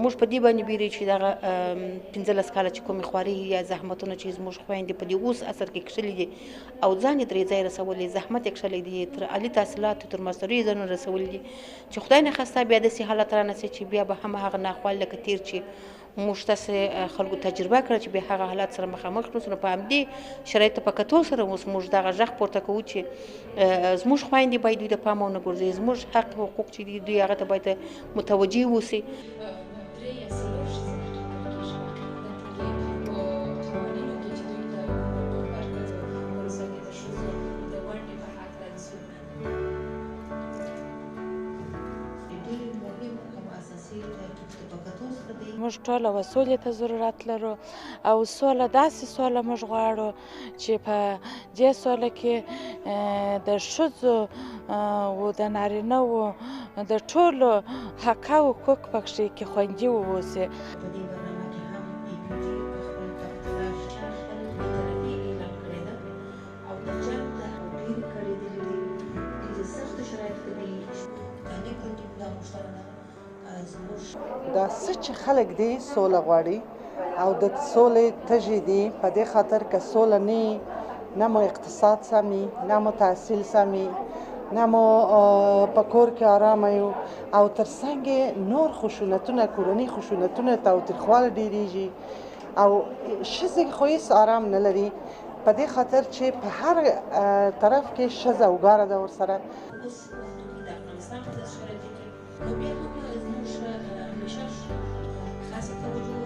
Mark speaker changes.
Speaker 1: موږ په دې باندې بیرې چې دغه 15 کاله چې کومې خوارۍ یا زحمتونه چې زموږ خویندې په دې اوس عصر کې کښلي دي او ځان یې ترې ځای رسولی، زحمت یې کښلی دی، تر عالي تحصیلاتو تر ماسترۍ ځایونو رسولي دي، چې خدای نخواسته بیا داسې حالت رانسي چې بیا به هم هغه ناخوال لکه تېر چې موږ تاسې خلکو تجربه کړه چې بیا هغه حالات سره مخامخ کړو. نو په همدې شرایطو په کتو سره اوس موږ دغه غږ پورته کوو چې زموږ خویندې باید دوی د پامه ونه غورځوي، زموږ حق حقوق چې دي دوی هغه ته باید متوجه واوسي.
Speaker 2: موږ ټوله سولې ته ضرورت لرو او سوله داسې سوله موږ غواړو چې په دې سوله کې د ښځو او د نارینه‌وو د ټولو حق او حقوق پکښې کې خوندي واوسي.
Speaker 3: دا څه چې خلک دي سوله غواړي او د سولې تږي دي، په دې خاطر که سوله نه مو اقتصاد سمي، نه مو تحصیل سمي، نه مو په کور کې آرامه یو او ترڅنګ نور خشونتونه، کورني خشونتونه تاوتریخوالی ډېرېږي او ښځې خو هېڅ آرام نه لري، په دې خاطر چې په هر طرف کې ښځه اوګاره ده ورسره.
Speaker 1: نو بیا هم زموږ همیشه خاصه توجه